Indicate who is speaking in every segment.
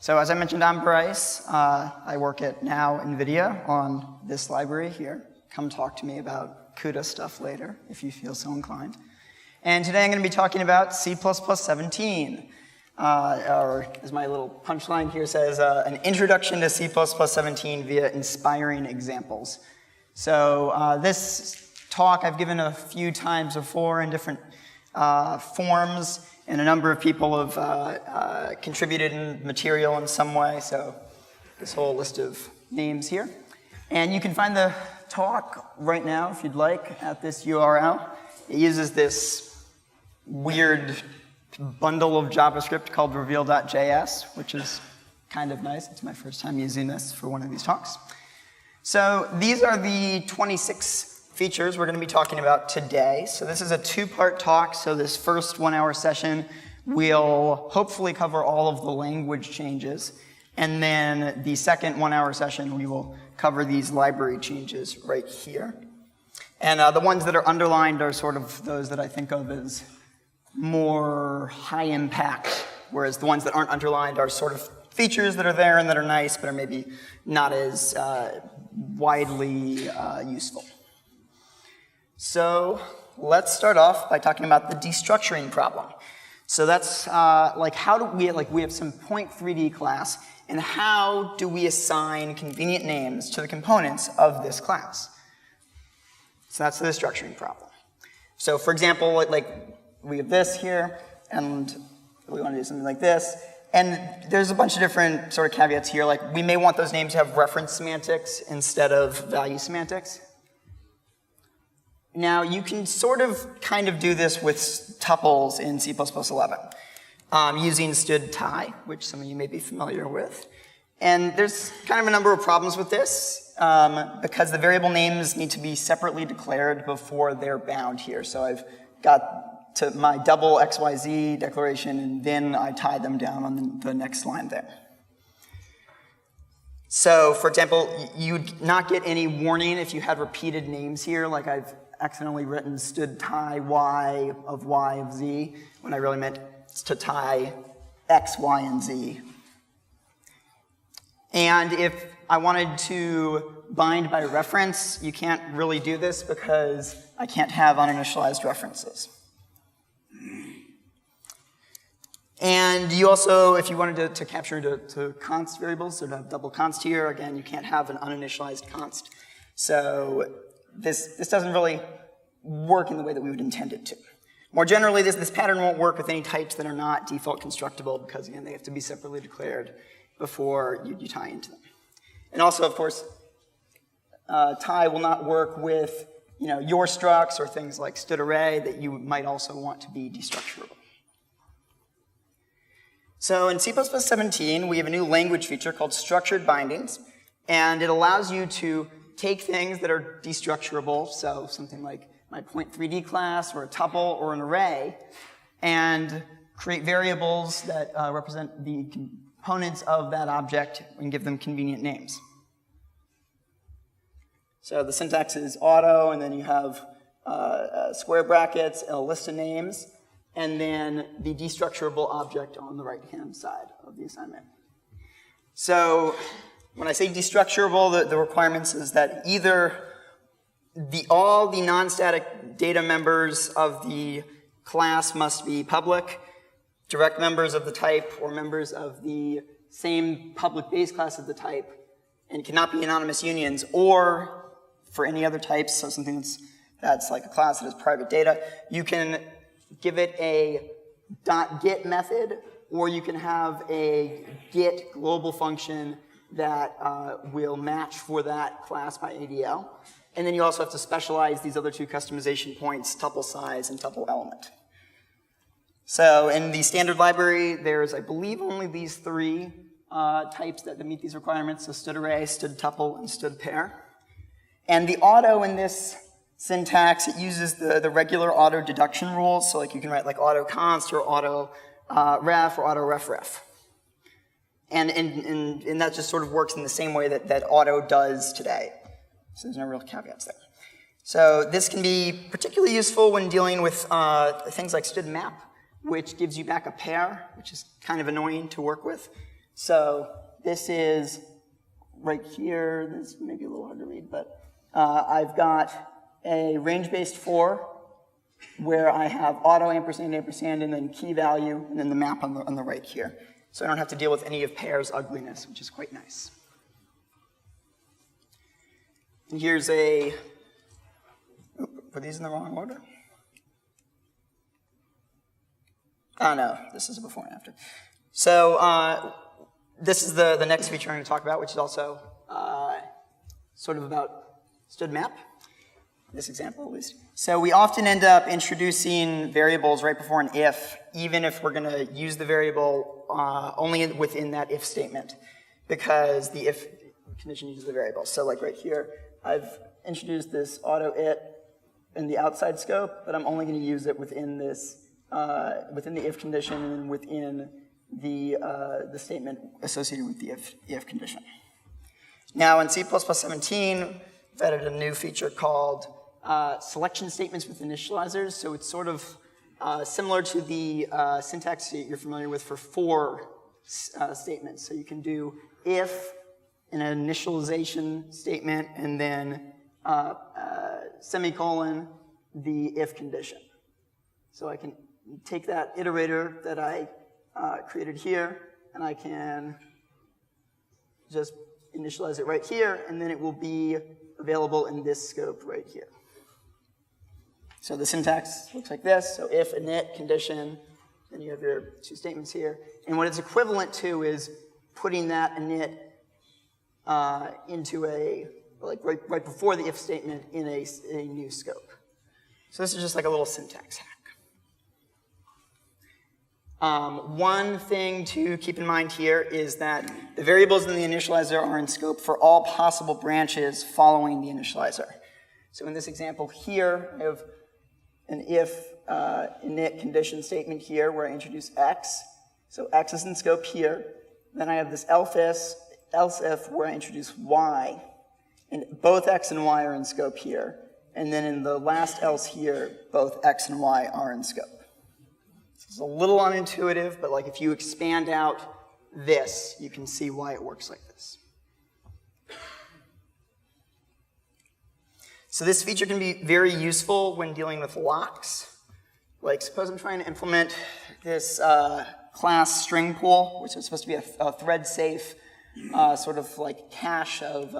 Speaker 1: So as I mentioned, I'm Bryce. I work at now NVIDIA on this library here. Come talk to me about CUDA stuff later if you feel so inclined. And today I'm going to be talking about C++17. Or as my little punchline here says, an introduction to C++17 via inspiring examples. So this talk I've given a few times before in different forms, and a number of people have contributed in material in some way, so this whole list of names here. And you can find the talk right now, if you'd like, at this URL. It uses this weird bundle of JavaScript called reveal.js, which is kind of nice. It's my first time using this for one of these talks. So these are the 26 features we're going to be talking about today. So this is a two-part talk. So this first 1 hour session will hopefully cover all of the language changes. And then the second 1 hour session, we will cover these library changes right here. And the ones that are underlined are sort of those that I think of as more high impact, whereas the ones that aren't underlined are sort of features that are there and that are nice, but are maybe not as widely useful. So let's start off by talking about the destructuring problem. So that's like how do we have some point3D class, and how do we assign convenient names to the components of this class? So that's the destructuring problem. So for example, like we have this here, and we want to do something like this. And there's a bunch of different sort of caveats here. Like we may want those names to have reference semantics instead of value semantics. Now you can sort of kind of do this with tuples in C++11 using std_tie, which some of you may be familiar with. And there's kind of a number of problems with this because the variable names need to be separately declared before they're bound here. So I've got to my double XYZ declaration, and then I tie them down on the next line there. So, for example, you'd not get any warning if you had repeated names here, like I've accidentally written std_tie y of z, when I really meant to tie x, y, and z. And if I wanted to bind by reference, you can't really do this because I can't have uninitialized references. And you also, if you wanted to capture to const variables, so to have double const here, again, you can't have an uninitialized const. So this doesn't really work in the way that we would intend it to. More generally, this pattern won't work with any types that are not default constructible because, again, they have to be separately declared before you tie into them. And also, of course, tie will not work with your structs or things like std_array that you might also want to be destructurable. So in C++17, we have a new language feature called structured bindings, and it allows you to take things that are destructurable, so something like my point3D class or a tuple or an array, and create variables that represent the components of that object and give them convenient names. So the syntax is auto, and then you have square brackets and a list of names, and then the destructurable object on the right-hand side of the assignment. So when I say destructurable, the requirements is that either all the non-static data members of the class must be public, direct members of the type, or members of the same public base class of the type, and cannot be anonymous unions, or for any other types, so something that's like a class that has private data, you can give it a .get method, or you can have a get global function that will match for that class by ADL. And then you also have to specialize these other two customization points, tuple size and tuple element. So in the standard library, there's, I believe, only these three types that meet these requirements, so std_array, std_tuple, and std_pair. And the auto in this syntax, it uses the regular auto deduction rules, so like you can write like auto const or auto ref or auto ref. And that just sort of works in the same way that auto does today. So there's no real caveats there. So this can be particularly useful when dealing with things like std_map, which gives you back a pair, which is kind of annoying to work with. So this is right here. This may be a little hard to read, but I've got a range-based for where I have auto ampersand, ampersand, and then key value, and then the map on the right here. So I don't have to deal with any of pairs ugliness, which is quite nice. And here's a, were these in the wrong order? Oh no, this is a before and after. So this is the next feature I'm going to talk about, which is also sort of about std map, this example at least. So we often end up introducing variables right before an if, even if we're going to use the variable only within that if statement, because the if condition uses the variable. So like right here, I've introduced this auto it in the outside scope, but I'm only going to use it within this, within the if condition and within the statement associated with the if condition. Now in C++17, we've added a new feature called selection statements with initializers. So it's sort of similar to the syntax you're familiar with for statements. So you can do if, an initialization statement, and then semicolon, the if condition. So I can take that iterator that I created here, and I can just initialize it right here, and then it will be available in this scope right here. So the syntax looks like this. So if, init, condition, then you have your two statements here. And what it's equivalent to is putting that init into a, like right before the if statement in a new scope. So this is just like a little syntax hack. One thing to keep in mind here is that the variables in the initializer are in scope for all possible branches following the initializer. So in this example here, I have an if init condition statement here where I introduce x. So x is in scope here. Then I have this else if where I introduce y. And both x and y are in scope here. And then in the last else here, both x and y are in scope. It's a little unintuitive, but like if you expand out this, you can see why it works like this. So this feature can be very useful when dealing with locks. Like suppose I'm trying to implement this class string pool, which is supposed to be a thread safe sort of like cache of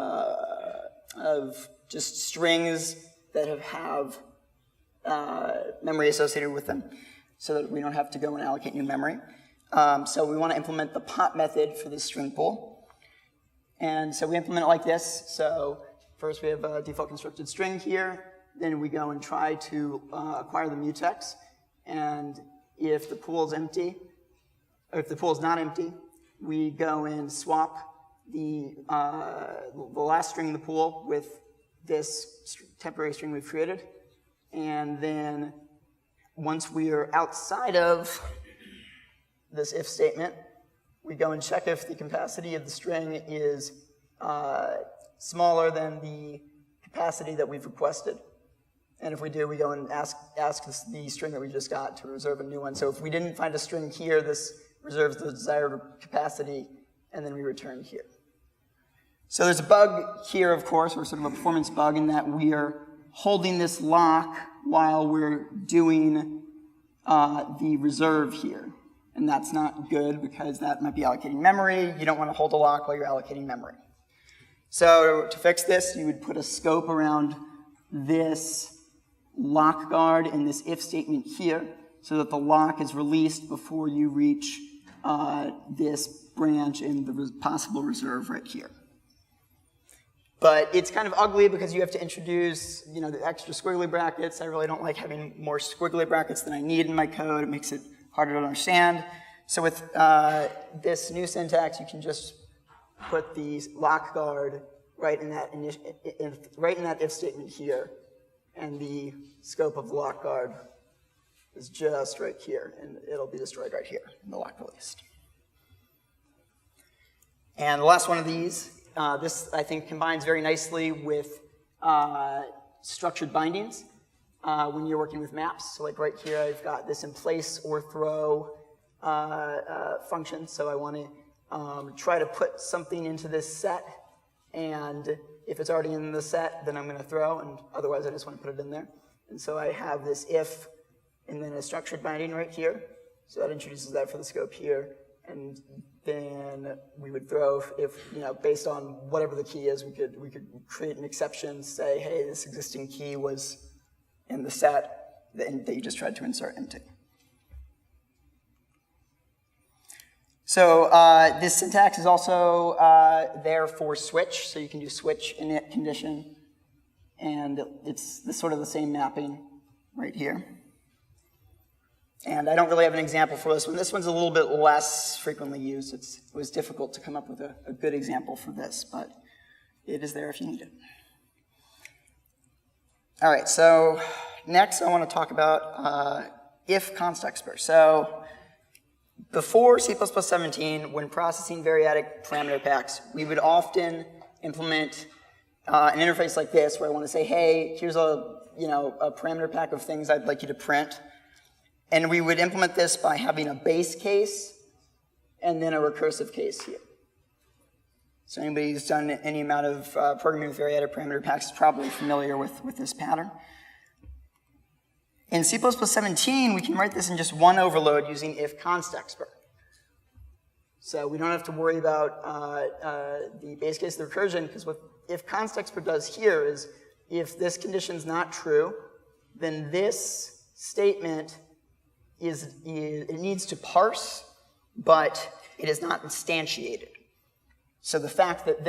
Speaker 1: just strings that have memory associated with them, so that we don't have to go and allocate new memory. So we want to implement the pop method for this string pool. And so we implement it like this. So first we have a default constructed string here. Then we go and try to acquire the mutex. And if the pool is empty, or if the pool is not empty, we go and swap the last string in the pool with this temporary string we've created. And then once we are outside of this if statement, we go and check if the capacity of the string is smaller than the capacity that we've requested. And if we do, we go and ask the string that we just got to reserve a new one. So if we didn't find a string here, this reserves the desired capacity, and then we return here. So there's a bug here, of course, or sort of a performance bug, in that we are holding this lock while we're doing the reserve here. And that's not good because that might be allocating memory. You don't want to hold a lock while you're allocating memory. So to fix this, you would put a scope around this lock guard in this if statement here so that the lock is released before you reach this branch in the possible reserve right here. But it's kind of ugly because you have to introduce, the extra squiggly brackets. I really don't like having more squiggly brackets than I need in my code. It makes it harder to understand. So with this new syntax, you can just put the lock guard right in that if statement here, and the scope of the lock guard is just right here, and it'll be destroyed right here in the lock released. And the last one of these. This, I think, combines very nicely with structured bindings when you're working with maps. So like right here, I've got this in place or throw function. So I want to try to put something into this set, and if it's already in the set, then I'm going to throw, and otherwise I just want to put it in there. And so I have this if, and then a structured binding right here. So that introduces that for the scope here. And then we would throw, if based on whatever the key is, we could create an exception, say, hey, this existing key was in the set that you just tried to insert into. So this syntax is also there for switch, so you can do switch init condition, and it's sort of the same mapping right here. And I don't really have an example for this one. This one's a little bit less frequently used. It was difficult to come up with a good example for this, but it is there if you need it. All right, so next I want to talk about if const expr. So before C++17, when processing variadic parameter packs, we would often implement an interface like this, where I want to say, hey, here's a parameter pack of things I'd like you to print. And we would implement this by having a base case and then a recursive case here. So anybody who's done any amount of programming with variadic parameter packs is probably familiar with this pattern. In C++17, we can write this in just one overload using if const expr. So we don't have to worry about the base case of the recursion, because what if const expr does here is, if this condition is not true, then this statement it needs to parse, but it is not instantiated. So the fact that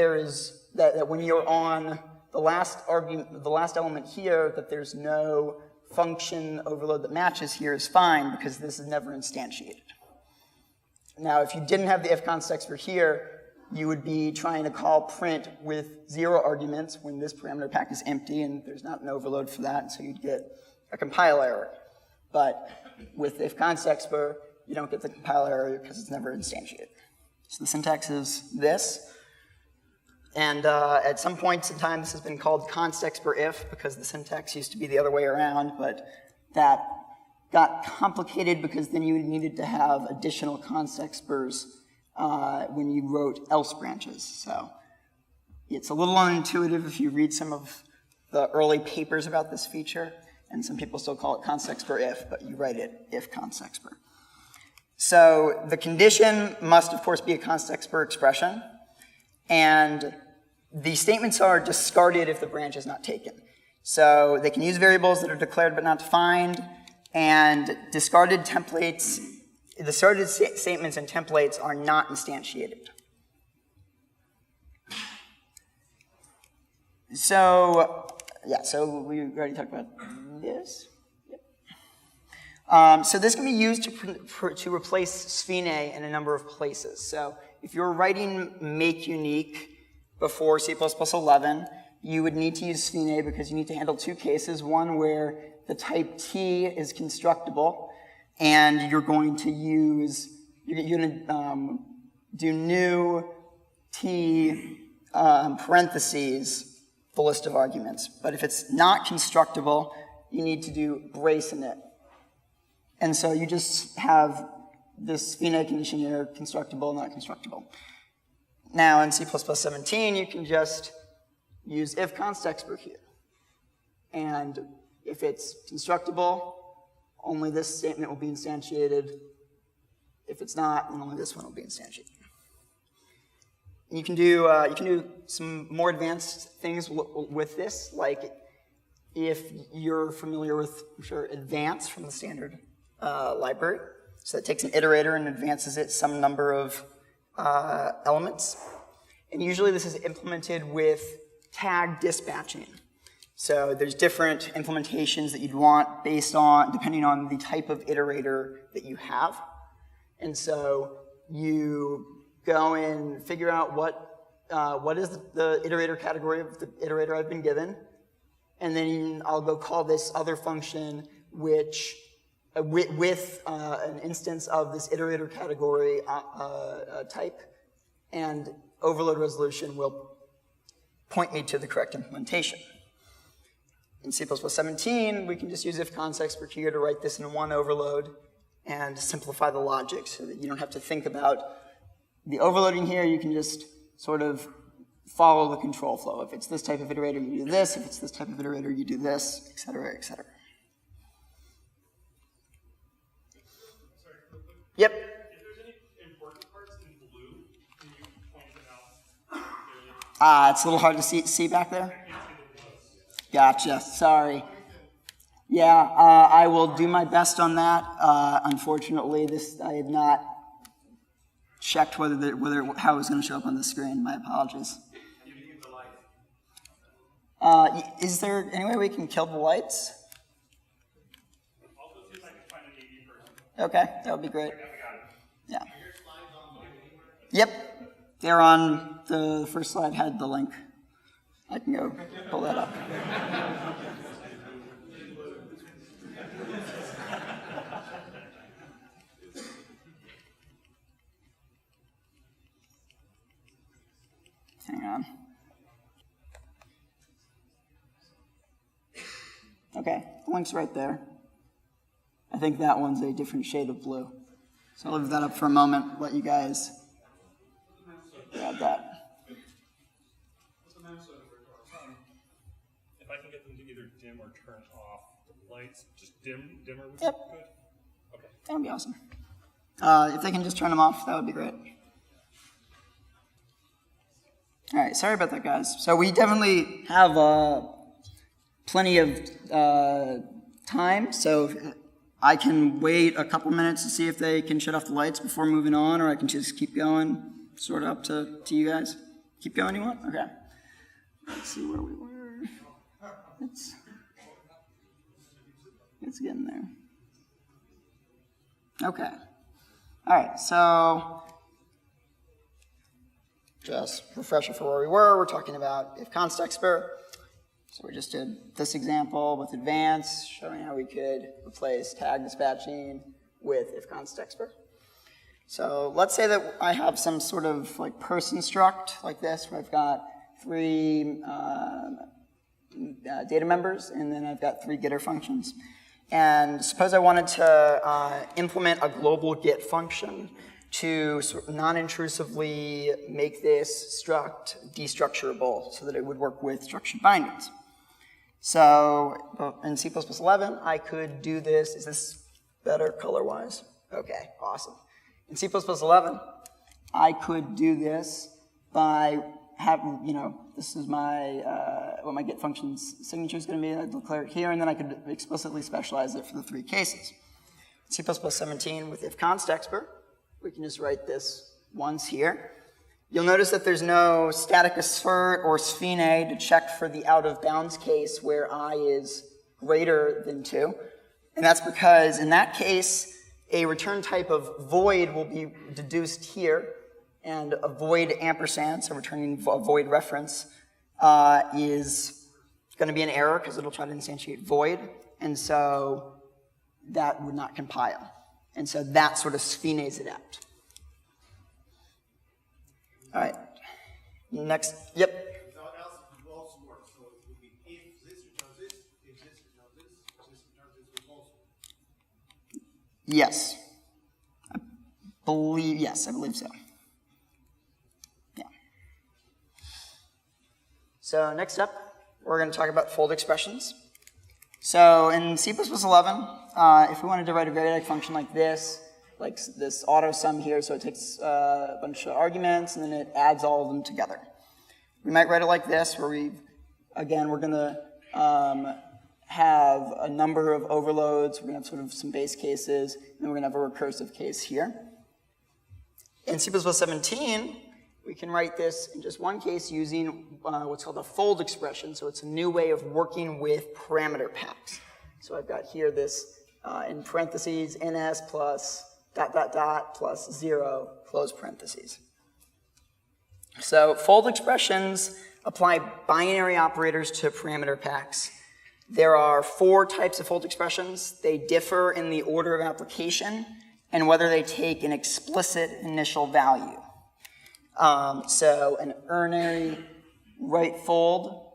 Speaker 1: that when you're on the last argument, the last element here, that there's no function overload that matches here is fine, because this is never instantiated. Now, if you didn't have the if const expr here, you would be trying to call print with 0 arguments when this parameter pack is empty, and there's not an overload for that, and so you'd get a compile error. But with if const expr, you don't get the compile error because it's never instantiated. So the syntax is this. And at some points in time, this has been called const expr if, because the syntax used to be the other way around, but that got complicated because then you needed to have additional const exprs when you wrote else branches. So it's a little unintuitive if you read some of the early papers about this feature, and some people still call it const expr if, but you write it if const expr. So the condition must, of course, be a const expr expression, and the statements are discarded if the branch is not taken. So they can use variables that are declared but not defined, and discarded templates, the discarded statements and templates are not instantiated. So, yeah, so we already talked about this. Yep. So this can be used to replace Svine in a number of places. So if you're writing make unique before C++11, you would need to use Svine because you need to handle 2 cases. One where the type T is constructible, and you're going to do new T parentheses the list of arguments. But if it's not constructible, you need to do brace init. And so you just have this Svine condition here, constructible, not constructible. Now in C++17, you can just use if const expr here. And if it's constructible, only this statement will be instantiated. If it's not, then only this one will be instantiated. And you can do some more advanced things with this, like if you're familiar with, I'm sure, advance from the standard library. So it takes an iterator and advances it some number of elements. And usually this is implemented with tag dispatching. So there's different implementations that you'd want based on, depending on the type of iterator that you have. And so you go and figure out what is the iterator category of the iterator I've been given. And then I'll go call this other function which with an instance of this iterator category type, and overload resolution will point me to the correct implementation. In C++17, we can just use if const expr here to write this in one overload and simplify the logic so that you don't have to think about the overloading here, you can just sort of follow the control flow. If it's this type of iterator, you do this. If it's this type of iterator, you do this, et cetera, et cetera.
Speaker 2: Sorry, real quick.
Speaker 1: Yep.
Speaker 2: If there's any important parts in blue, can you point them out clearly?
Speaker 1: It's a little hard to see back there.
Speaker 2: I can't see the blues.
Speaker 1: Gotcha. Sorry. Yeah, I will do my best on that. Unfortunately, I have not checked how it was going to show up on the screen. My apologies. Is there any way we can kill the lights?
Speaker 2: I'll go see if I can find an AD person.
Speaker 1: Okay, that would be great.
Speaker 2: I got it.
Speaker 1: Yeah. Yep, they're on the first slide. Had the link. I can go pull that up. Hang on. Okay, the link's right there. I think that one's a different shade of blue. So I'll leave that up for a moment, let you guys grab that.
Speaker 2: If I can get them to either dim or turn off the lights, just dimmer would
Speaker 1: Yep.
Speaker 2: be good. Okay.
Speaker 1: That would be awesome. If they can just turn them off, that would be great. All right, sorry about that, guys. So we definitely have plenty of time, so I can wait a couple minutes to see if they can shut off the lights before moving on, or I can just keep going, sort of up to you guys. Keep going, you want? Okay. Let's see where we were. It's getting there. Okay. All right, so just refresher for where we were. We're talking about if const expr. So we just did this example with advance, showing how we could replace tag dispatching with if const expr. So let's say that I have some sort of like person struct like this, where I've got 3 data members, and then I've got 3 getter functions. And suppose I wanted to implement a global get function to non-intrusively make this struct destructurable so that it would work with structured bindings. So in C++ 11, I could do this. Is this better color-wise? Okay, awesome. In C++ 11, I could do this by having, this is my, what my get function's signature is going to be. I'd declare it here, and then I could explicitly specialize it for the 3 cases. In C++ 17, with if const expr, we can just write this once here. You'll notice that there's no static assert or sphenae to check for the out of bounds case where I is greater than 2. And that's because in that case, a return type of void will be deduced here, and a void ampersand, so returning a void reference, is going to be an error because it'll try to instantiate void, and so that would not compile. And so that sort of sphenaes it out. All right. Next. Yep.
Speaker 3: So else will also work. So it would be if this returns this, if this returns this, this returns this will also.
Speaker 1: Yes. I believe so. Yeah. So next up, we're going to talk about fold expressions. So in C++ 11, if we wanted to write a variadic function like this auto sum here, so it takes a bunch of arguments and then it adds all of them together. We might write it like this, where we're going to have a number of overloads. We're going to have sort of some base cases, and then we're going to have a recursive case here. In C++ 17, we can write this in just one case using what's called a fold expression. So it's a new way of working with parameter packs. So I've got here this in parentheses, ns plus ... plus 0, close parentheses. So fold expressions apply binary operators to parameter packs. There are 4 types of fold expressions. They differ in the order of application and whether they take an explicit initial value. So an ernary right fold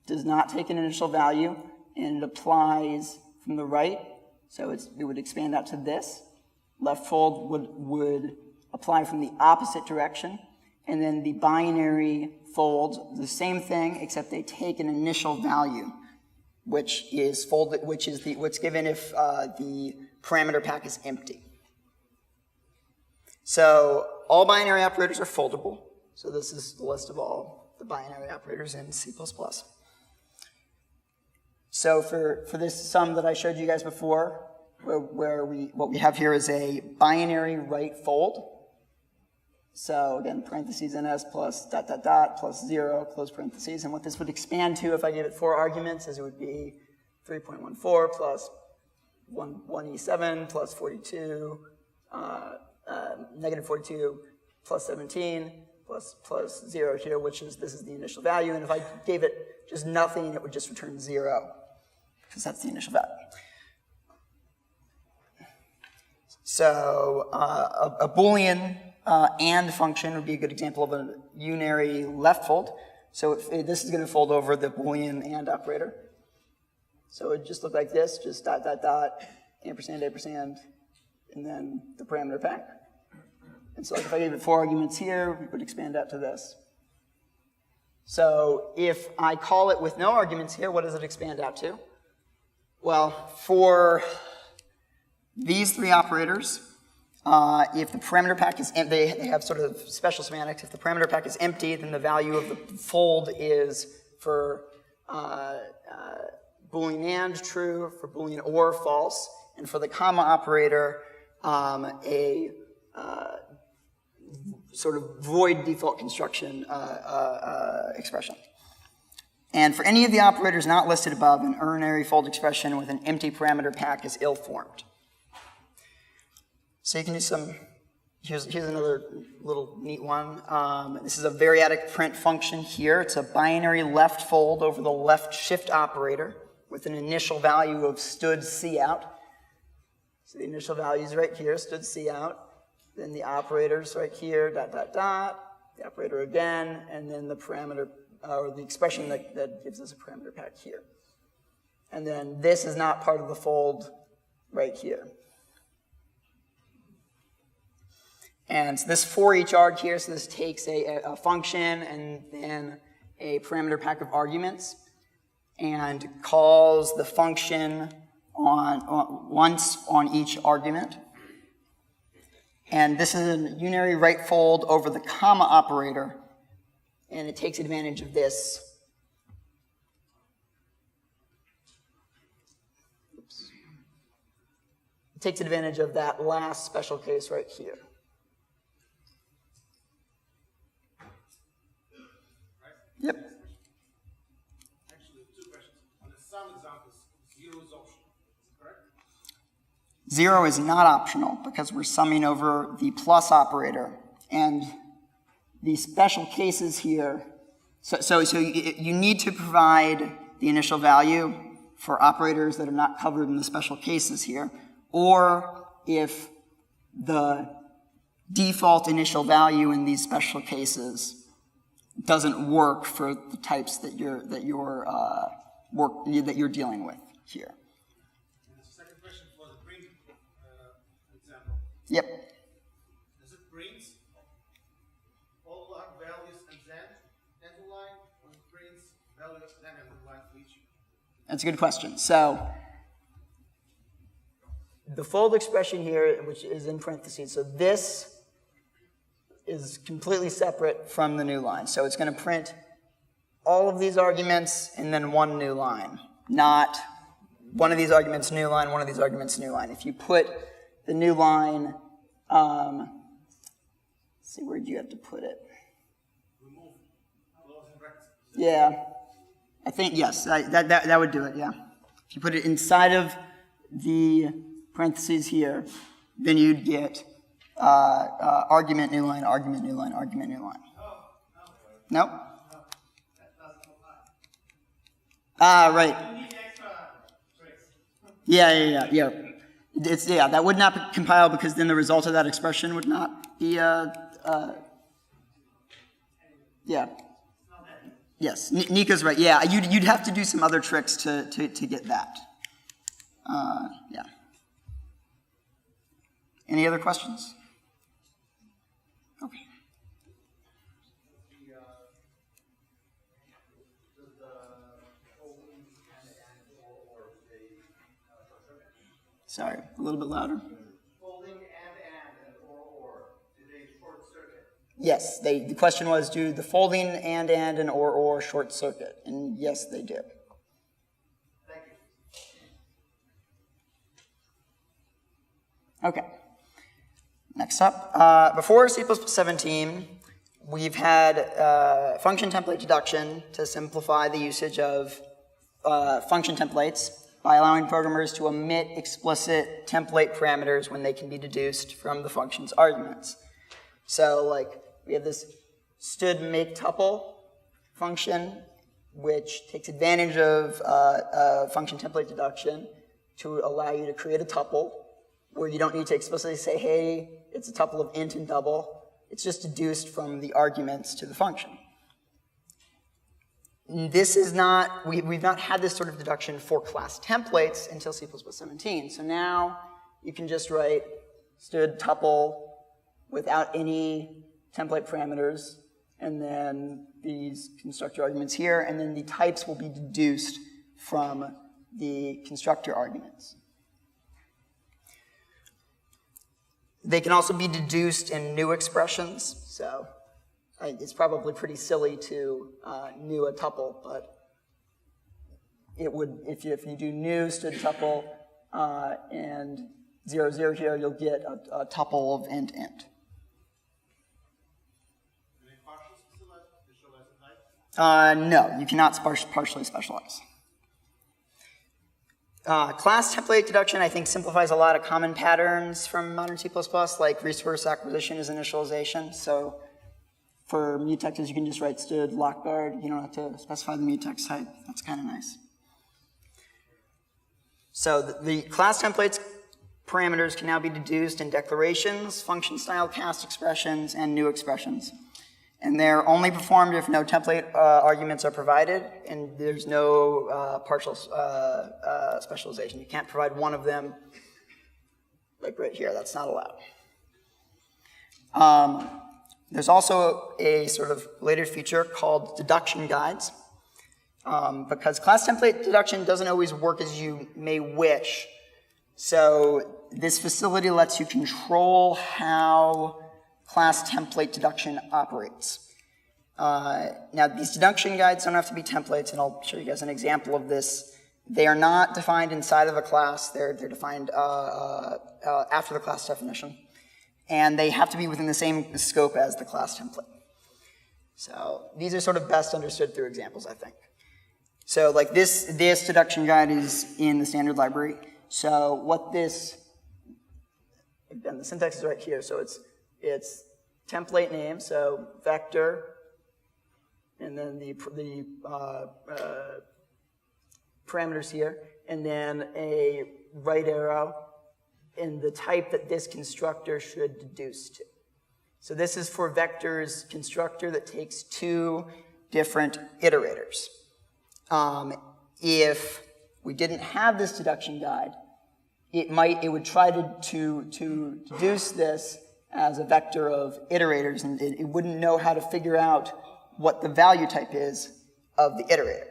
Speaker 1: does not take an initial value, and it applies from the right. So it would expand out to this. Left fold would apply from the opposite direction. And then the binary fold, the same thing, except they take an initial value, which is what's given if the parameter pack is empty. So all binary operators are foldable. So this is the list of all the binary operators in C++. So for this sum that I showed you guys before, what we have here is a binary right fold. So again, parentheses ns plus ... plus 0, close parentheses. And what this would expand to if I gave it 4 arguments is it would be 3.14 plus 1e7 plus 42, negative 42 plus 17 plus 0 here, this is the initial value. And if I gave it just nothing, it would just return 0, because that's the initial value. So a Boolean AND function would be a good example of a unary left fold. So this is going to fold over the Boolean AND operator. So it would just look like this, just ... ampersand, and then the parameter pack. And so like if I gave it 4 arguments here, we would expand out to this. So if I call it with no arguments here, what does it expand out to? Well, for these 3 operators, if the parameter pack is empty, they have sort of special semantics. If the parameter pack is empty, then the value of the fold is for Boolean AND true, for Boolean OR false, and for the comma operator, a sort of void default construction expression. And for any of the operators not listed above, an unary fold expression with an empty parameter pack is ill-formed. So you can do some, here's another little neat one. This is a variadic print function here. It's a binary left fold over the left shift operator with an initial value of stood cout. So the initial value is right here, stood cout. Then the operator's right here, ... the operator again, and then the parameter, or the expression that gives us a parameter pack here. And then this is not part of the fold right here. And so this for each arg here, so this takes a function and then a parameter pack of arguments and calls the function once on each argument. And this is a unary right fold over the comma operator, and it takes advantage of this. Oops. It takes advantage of that last special case right here. Yep.
Speaker 3: Actually, 2 questions. On the sum examples, 0 is optional. Is it correct?
Speaker 1: 0 is not optional because we're summing over the plus operator. And the special cases here, so you need to provide the initial value for operators that are not covered in the special cases here, or if the default initial value in these special cases doesn't work for the types that you're dealing with here.
Speaker 3: And the second question for the print example.
Speaker 1: Yep.
Speaker 3: Does it print all log values and then end the line, or it prints values then end the line for each?
Speaker 1: That's a good question. So the fold expression here, which is in parentheses, so this is completely separate from the new line. So it's going to print all of these arguments and then one new line, not one of these arguments new line, one of these arguments new line. If you put the new line, let's see, where do you have to put it?
Speaker 3: Remove closing brackets.
Speaker 1: Yeah, I think, yes, that would do it, yeah. If you put it inside of the parentheses here, then you'd get argument, new line, argument, new line, argument, new line. No? Right.
Speaker 3: You need extra tricks.
Speaker 1: Yeah. That would not compile because then the result of that expression would not be, Yes, Nika's right. Yeah, you'd have to do some other tricks to get that. Yeah. Any other questions? Okay.
Speaker 3: Does the folding and or they short circuit?
Speaker 1: Sorry, a little bit louder.
Speaker 3: Folding and or do they short circuit?
Speaker 1: Yes, the question was, do the folding and or short circuit? And yes, they do.
Speaker 3: Thank you.
Speaker 1: Okay. Next up, before C++17, we've had function template deduction to simplify the usage of function templates by allowing programmers to omit explicit template parameters when they can be deduced from the function's arguments. So, like, we have this std make tuple function, which takes advantage of function template deduction to allow you to create a tuple where you don't need to explicitly say, hey, it's a tuple of int and double. It's just deduced from the arguments to the function. This is not, we've not had this sort of deduction for class templates until C++17. So now you can just write std tuple without any template parameters, and then these constructor arguments here, and then the types will be deduced from the constructor arguments. They can also be deduced in new expressions, so it's probably pretty silly to new a tuple, but it would, if you do new std tuple and 0, 0 here, you'll get a tuple of int. No, you cannot partially specialize. Class template deduction, I think, simplifies a lot of common patterns from modern C++, like resource acquisition as initialization. So for mutexes, you can just write std lockguard. You don't have to specify the mutex type. That's kind of nice. So the class templates parameters can now be deduced in declarations, function style cast expressions, and new expressions. And they're only performed if no template arguments are provided, and there's no partial specialization. You can't provide one of them, like right here. That's not allowed. There's also a sort of later feature called deduction guides, because class template deduction doesn't always work as you may wish. So this facility lets you control how class template deduction operates. Now, these deduction guides don't have to be templates, and I'll show you guys an example of this. They are not defined inside of a class. They're defined after the class definition. And they have to be within the same scope as the class template. So these are sort of best understood through examples, I think. So like this deduction guide is in the standard library. So what this, again, the syntax is right here. So it's template name, so vector, and then the parameters here, and then a right arrow in the type that this constructor should deduce to. So this is for vectors constructor that takes two different iterators. If we didn't have this deduction guide, it would try to deduce this as a vector of iterators, and it wouldn't know how to figure out what the value type is of the iterator.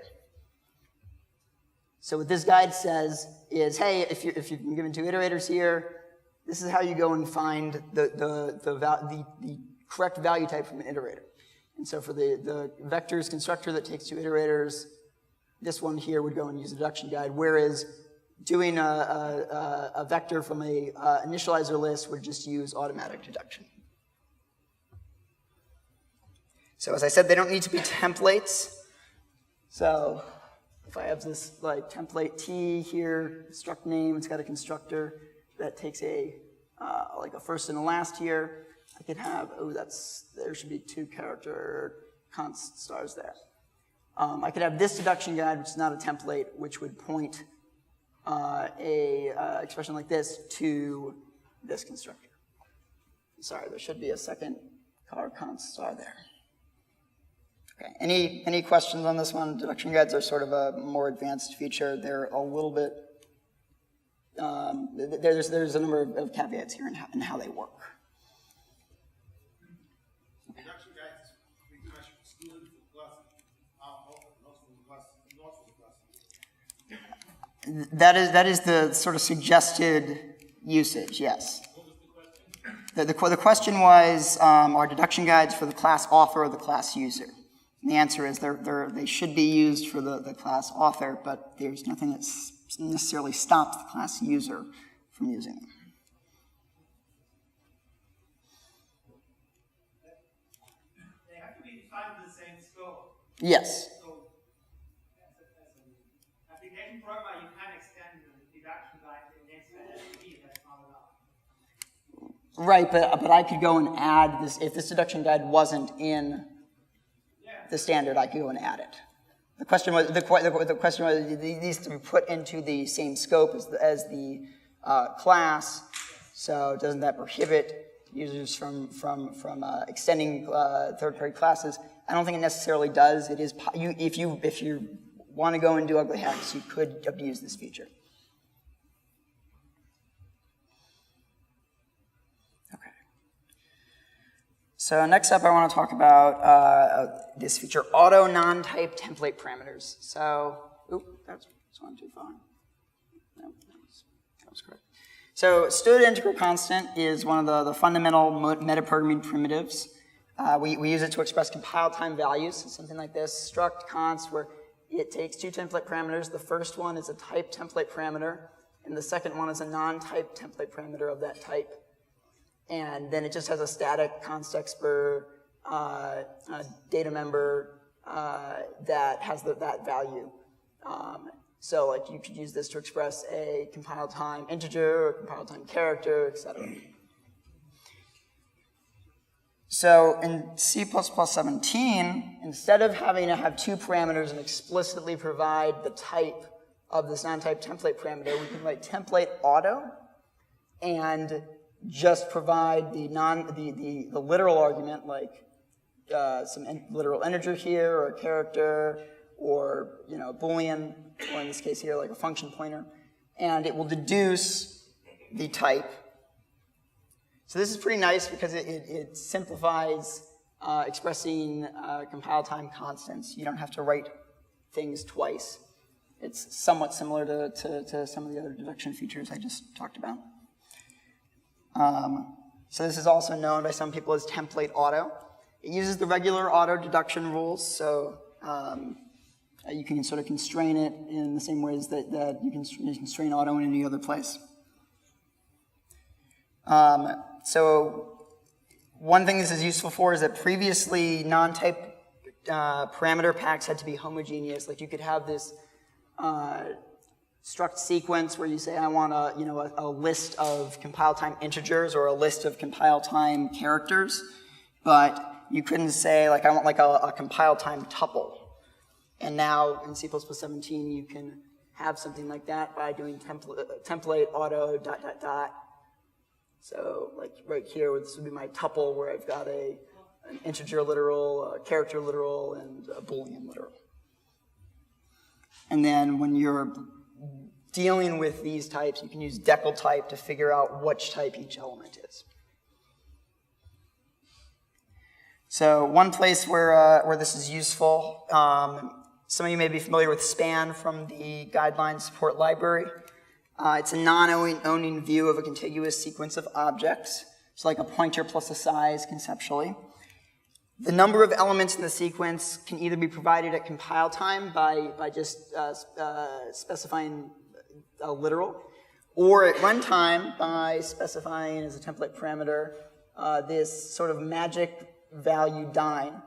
Speaker 1: So what this guide says is, hey, if you've been given two iterators here, this is how you go and find the correct value type from an iterator. And so for the vectors constructor that takes two iterators, this one here would go and use a deduction guide, whereas doing a vector from a initializer list would just use automatic deduction. So as I said, they don't need to be templates. So if I have this like template T here, struct name, it's got a constructor that takes like a first and a last here. I could have, there should be two character const stars there. I could have this deduction guide, which is not a template, which would point expression like this to this constructor. Sorry, there should be a second const star there. Okay, any questions on this one? Deduction guides are sort of a more advanced feature. They're a little bit, there's a number of caveats here in how they work. That is the sort of suggested usage, yes.
Speaker 2: What was the question?
Speaker 1: The question was, are deduction guides for the class author or the class user? And the answer is they should be used for the class author, but there's nothing that necessarily stops the class user from using them.
Speaker 4: They have to be defined in the same scope.
Speaker 1: Yes.
Speaker 4: So, as an application programmer, you can't extend the deduction guide to the next SSD. That's not allowed.
Speaker 1: Right, but I could go and add this. If this deduction guide wasn't in the standard, I could go and add it. The question was it needs to be put into the same scope as the class. So doesn't that prohibit users from extending third-party classes? I don't think it necessarily does. It is if you want to go and do ugly hacks, you could abuse this feature. Okay. So next up, I want to talk about this feature, auto non-type template parameters. So, that's one too far. No, that was correct. So stood integral constant is one of the fundamental metaprogramming primitives. We use it to express compile time values, something like this, struct const, where it takes two template parameters. The first one is a type template parameter, and the second one is a non-type template parameter of that type. And then it just has a static const expr data member that has that value. So like you could use this to express a compile time integer or compile time character, etc. So in C++17, instead of having to have two parameters and explicitly provide the type of this non-type template parameter, we can write template auto and just provide the literal argument, like some literal integer here, or a character, or a Boolean, or in this case here, like a function pointer, and it will deduce the type. So this is pretty nice because it simplifies expressing compile time constants. You don't have to write things twice. It's somewhat similar to some of the other deduction features I just talked about. So this is also known by some people as template auto. It uses the regular auto deduction rules, so you can sort of constrain it in the same ways that you can constrain auto in any other place. So one thing this is useful for is that previously non-type parameter packs had to be homogeneous. Like you could have this struct sequence where you say, I want a list of compile time integers or a list of compile time characters, but you couldn't say, like, I want like a compile time tuple. And now in C++17, you can have something like that by doing template auto ... So like right here, this would be my tuple where I've got an integer literal, a character literal, and a Boolean literal. And then when you're dealing with these types, you can use decal type to figure out which type each element is. So one place where this is useful, some of you may be familiar with span from the guideline support library. It's a non-owning view of a contiguous sequence of objects. It's like a pointer plus a size conceptually. The number of elements in the sequence can either be provided at compile time by just specifying a literal, or at runtime by specifying as a template parameter this sort of magic value dine,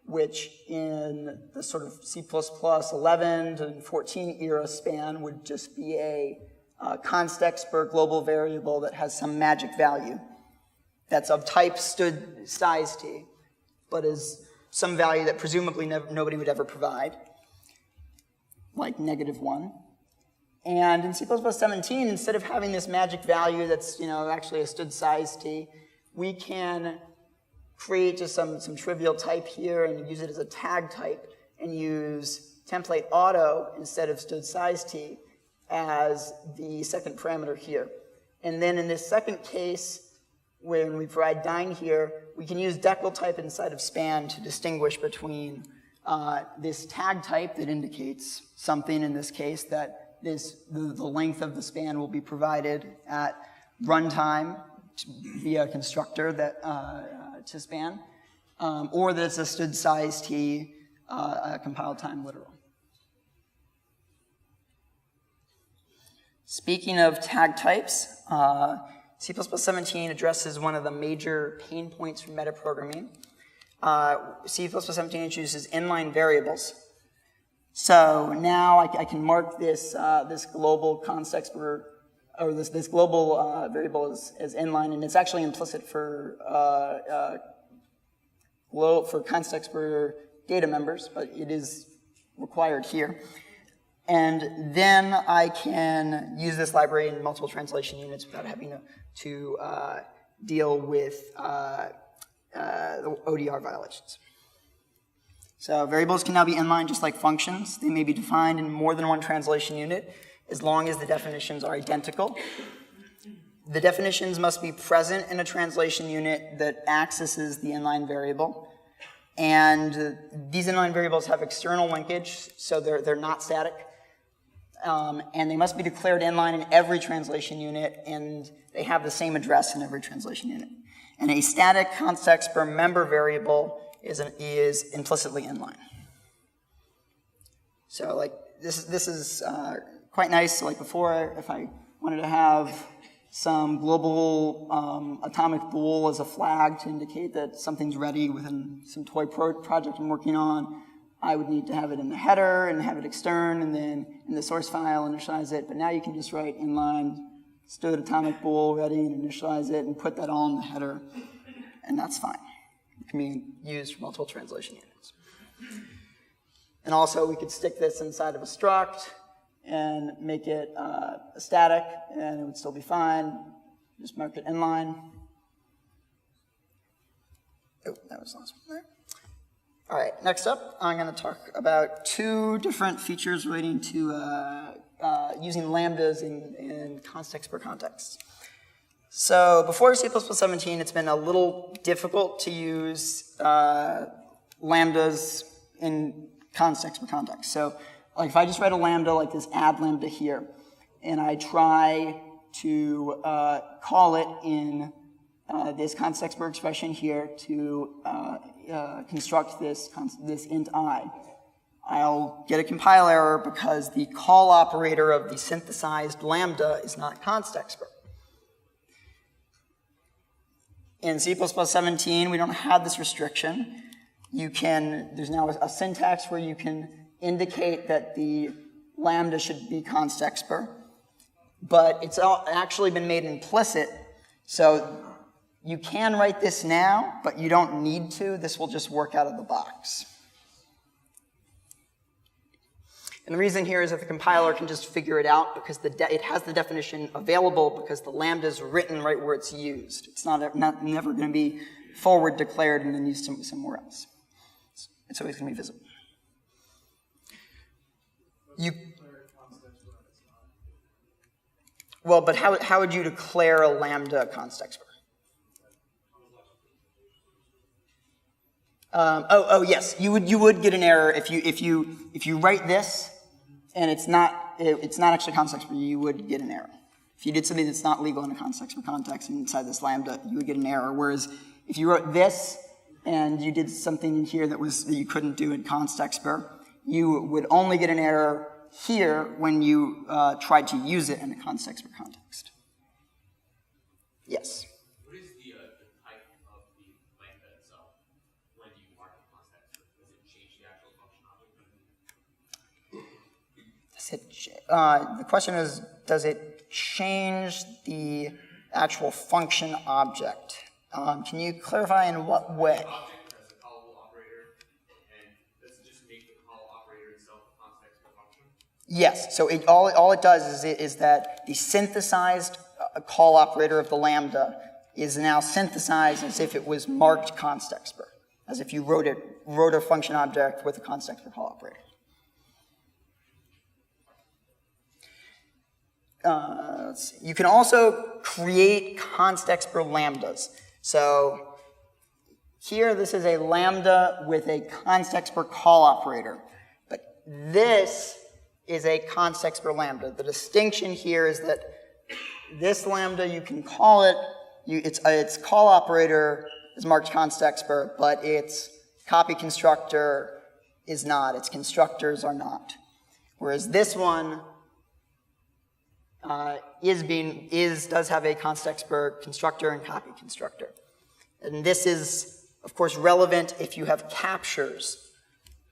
Speaker 1: which in the sort of C++ 11 to 14 era span would just be a const expr global variable that has some magic value that's of type stood size t, but is some value that presumably nobody would ever provide, like -1. And in C++17, instead of having this magic value that's actually a stood size t, we can create just some trivial type here and use it as a tag type and use template auto instead of stood size t as the second parameter here. And then in this second case, when we provide dine here, we can use decal type inside of span to distinguish between this tag type that indicates something in this case that the length of the span will be provided at runtime via a constructor that to span, or that it's a std size t compile time literal. Speaking of tag types, C++17 addresses one of the major pain points for metaprogramming. C++17 introduces inline variables. So now I can mark this this global const expr, or this global variable as inline, and it's actually implicit for const expr data members, but it is required here. And then I can use this library in multiple translation units without having to deal with the ODR violations. So variables can now be inline just like functions. They may be defined in more than one translation unit as long as the definitions are identical. The definitions must be present in a translation unit that accesses the inline variable. And these inline variables have external linkage, so they're not static. And they must be declared inline in every translation unit, and they have the same address in every translation unit. And a static const expr member variable is implicitly inline. So like this is quite nice. So like before, if I wanted to have some global atomic bool as a flag to indicate that something's ready within some toy project I'm working on, I would need to have it in the header and have it extern, and then in the source file initialize it. But now you can just write inline std atomic bool ready and initialize it and put that all in the header, and that's fine. It can be used for multiple translation units. And also we could stick this inside of a struct and make it static, and it would still be fine. Just mark it inline. Oh, that was the last one there. All right, next up, I'm going to talk about two different features relating to using lambdas in const expr contexts. So before C++17, it's been a little difficult to use lambdas in const expr context. So like if I just write a lambda like this add lambda here, and I try to call it in this const expr expression here to construct this int I, I'll get a compile error because the call operator of the synthesized lambda is not const expr. In C++17, we don't have this restriction. There's now a syntax where you can indicate that the lambda should be const expr, but it's actually been made implicit, so you can write this now, but you don't need to. This will just work out of the box. And the reason here is that the compiler can just figure it out because it has the definition available because the lambda is written right where it's used. It's never going to be forward declared and then used somewhere else. It's always going to be visible. Well, but how would you declare a lambda const expr? Yes, you would get an error if you write this and it's not actually const expr, you would get an error. If you did something that's not legal in a const expr context inside this lambda, you would get an error. Whereas if you wrote this and you did something in here that you couldn't do in const expr, you would only get an error here when you tried to use it in a const expr context. Yes.
Speaker 5: What is the type of the lambda itself when you mark the const expr? Does it change the actual function object?
Speaker 1: The question is, does it change the actual function object? Can you clarify in what way?
Speaker 5: Object as a callable operator, and does it just make the call operator itself a const expr function?
Speaker 1: Yes. So all it does is that the synthesized call operator of the lambda is now synthesized as if it was marked const expr, as if you wrote a function object with a const expr call operator. Let's see. You can also create const expr lambdas. So here, this is a lambda with a const expr call operator. But this is a const expr lambda. The distinction here is that this lambda, you can call it, its call operator is marked const expr, but its copy constructor is not. Its constructors are not. Whereas this one does have a const expr constructor and copy constructor. And this is, of course, relevant if you have captures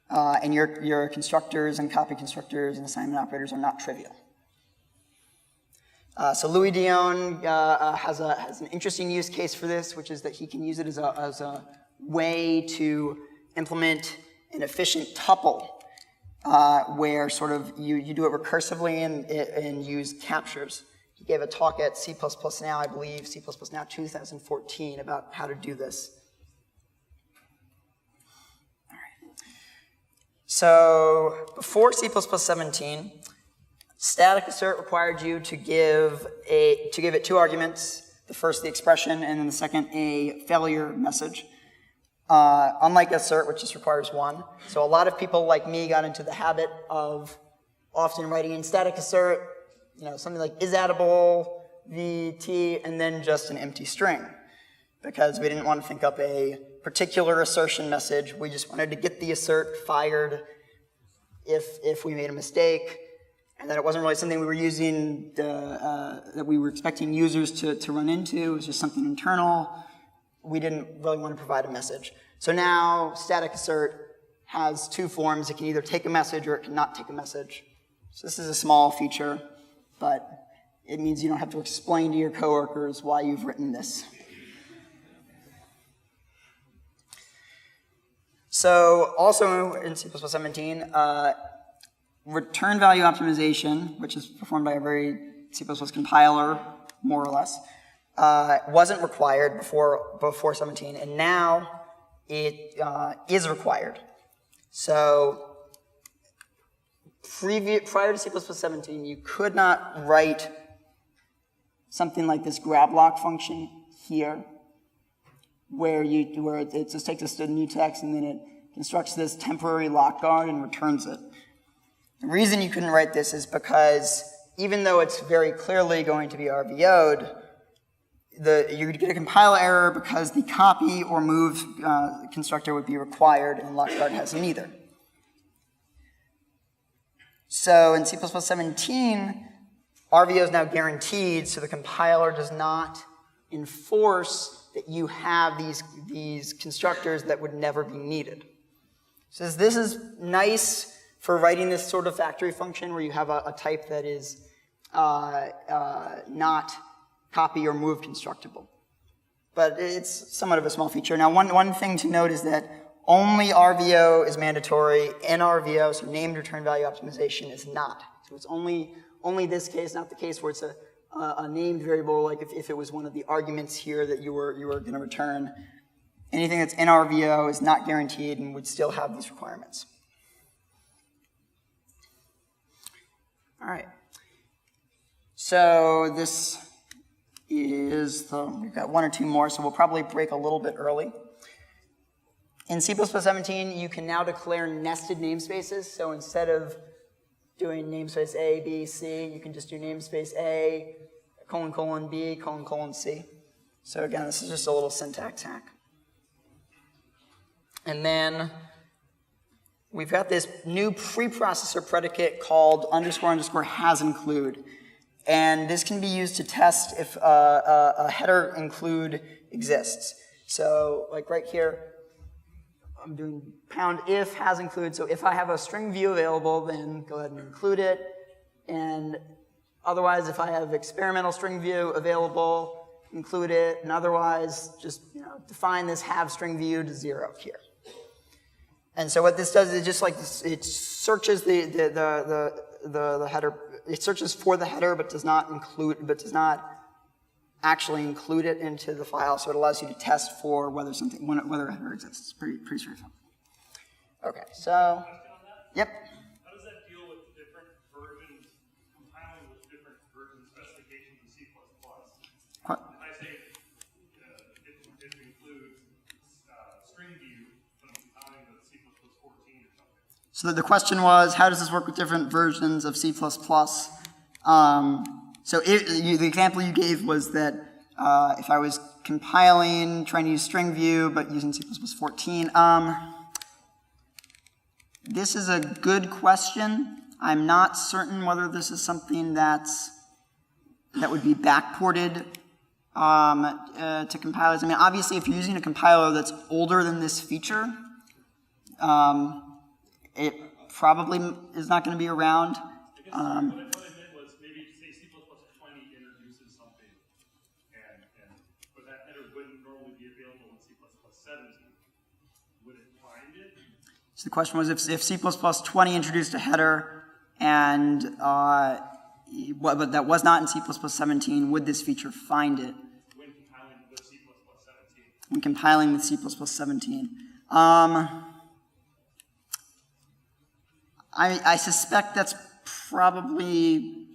Speaker 1: and your constructors and copy constructors and assignment operators are not trivial. So Louis Dion has an interesting use case for this, which is that he can use it as a way to implement an efficient tuple where sort of you do it recursively and use captures. He gave a talk at C++ Now, I believe, C++ Now 2014 about how to do this. All right. So before C++ 17, static assert required you to give it two arguments. The first, the expression, and then the second, a failure message. Unlike assert, which just requires one. So a lot of people like me got into the habit of often writing in static assert, something like isaddable, vt, and then just an empty string. Because we didn't want to think up a particular assertion message. We just wanted to get the assert fired if we made a mistake, and that it wasn't really something we were using, that we were expecting users to run into. It was just something internal. We didn't really want to provide a message. So now static assert has two forms. It can either take a message or it can not take a message. So this is a small feature, but it means you don't have to explain to your coworkers why you've written this. So also in C++ 17, return value optimization, which is performed by a very C++ compiler, more or less, wasn't required before 17, and now it is required. So prior to C++ 17, you could not write something like this grab lock function here, where it just takes a new text and then it constructs this temporary lock guard and returns it. The reason you couldn't write this is because even though it's very clearly going to be RVO'd, you get a compile error because the copy or move constructor would be required, and lockguard has neither. So in C++ 17, RVO is now guaranteed, so the compiler does not enforce that you have these constructors that would never be needed. So this is nice for writing this sort of factory function where you have a type that is not copy or move constructible. But it's somewhat of a small feature. Now, one thing to note is that only RVO is mandatory. NRVO, so named return value optimization, is not. So it's only this case, not the case where it's a named variable, like if it was one of the arguments here that you were going to return. Anything that's NRVO is not guaranteed and would still have these requirements. All right. So this is we've got one or two more, so we'll probably break a little bit early. In C++ 17, you can now declare nested namespaces. So instead of doing namespace A, B, C, you can just do namespace A, : B, : C. So again, this is just a little syntax hack. And then we've got this new preprocessor predicate called __ has include. And this can be used to test if a header include exists. So like right here, I'm doing #if has include. So if I have a string view available, then go ahead and include it. And otherwise, if I have experimental string view available, include it. And otherwise, just define this have string view to 0 here. And so what this does is just like it searches the header. It searches for the header, but does not actually include it into the file. So it allows you to test for whether a header exists. Pretty straightforward. Okay, so yep.
Speaker 2: How does that deal with different versions, compiling with different version specifications of C++? If I say it includes string view, but I'm compiling with C++ 14 or something,
Speaker 1: So the question was, how does this work with different versions of C++? The example you gave was that if I was compiling, trying to use string view, but using C++ 14. This is a good question. I'm not certain whether this is something that would be backported to compilers. I mean, obviously, if you're using a compiler that's older than this feature, it probably is not going to be around.
Speaker 2: I guess what I meant was maybe say C++ 20 introduces something, but that header wouldn't normally be available in C++ 17. Would it find it?
Speaker 1: So the question was, if C++ 20 introduced a header and but that was not in C++ 17, would this feature find it?
Speaker 2: When compiling with C++ 17.
Speaker 1: When compiling with C++ 17. I suspect that's probably.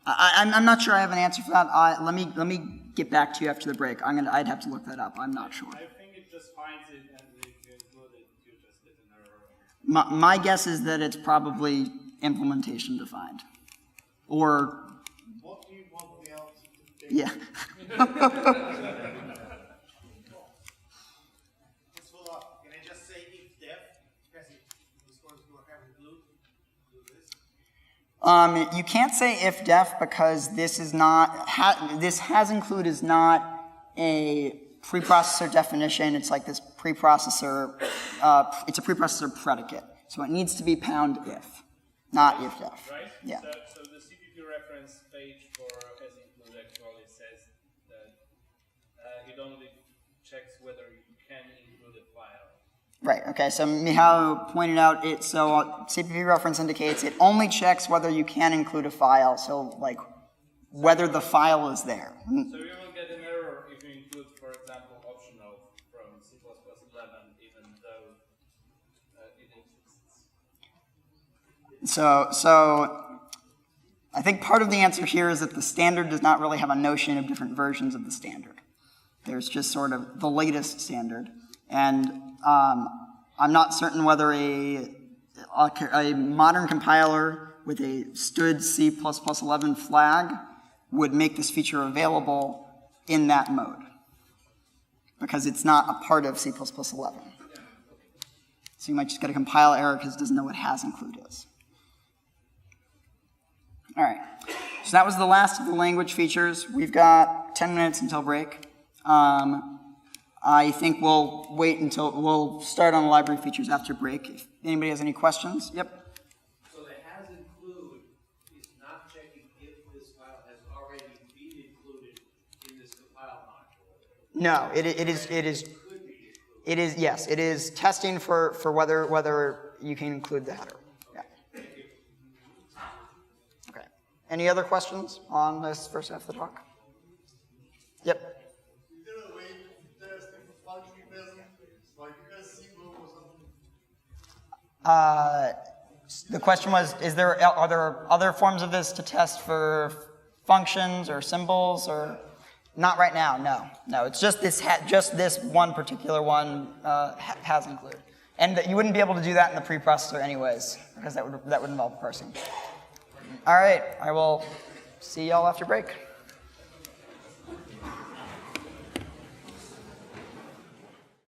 Speaker 1: I'm not sure I have an answer for that. Let me get back to you after the break. I'd have to look that up. I'm not sure.
Speaker 6: I think it just finds it, and if you include it, you just get an error.
Speaker 1: My guess is that it's probably implementation defined, or
Speaker 3: What do you want me else to think?
Speaker 1: yeah.
Speaker 3: Just follow up. Can I just say if def, because this course will have include, do this?
Speaker 1: You can't say if def because this is not this has include is not a preprocessor definition. It's like this preprocessor. It's a preprocessor predicate, so it needs to be pound if, not if def.
Speaker 6: Right?
Speaker 1: Yeah.
Speaker 6: So the CPP reference page for has include actually says that it only checks whether you can include a file.
Speaker 1: Right, okay, so Michał pointed out it, so CPP reference indicates it only checks whether you can include a file, so like whether the file is there.
Speaker 6: So you will get an error if you include, for example, optional from C++ 11, even though it exists.
Speaker 1: So I think part of the answer here is that the standard does not really have a notion of different versions of the standard. There's just sort of the latest standard. And I'm not certain whether a modern compiler with a stood C++ 11 flag would make this feature available in that mode, because it's not a part of C++ 11. So you might just get a compile error because it doesn't know what has include is. All right, so that was the last of the language features. We've got 10 minutes until break. I think we'll wait until, we'll start on the library features after break. If anybody has any questions, yep.
Speaker 7: So the has include is not checking if this file has already been included in this compile module.
Speaker 1: No, it is, yes, it is testing for whether you can include the header. Yeah. Okay. Any other questions on this first half of the talk? Yep.
Speaker 3: Is there a way to test if a function doesn't, like because symbol or something?
Speaker 1: The question was, are there other forms of this to test for functions or symbols, or not right now? No. It's just this one particular one has include, and that you wouldn't be able to do that in the preprocessor anyways, because that would involve parsing. All right, I will see y'all after break.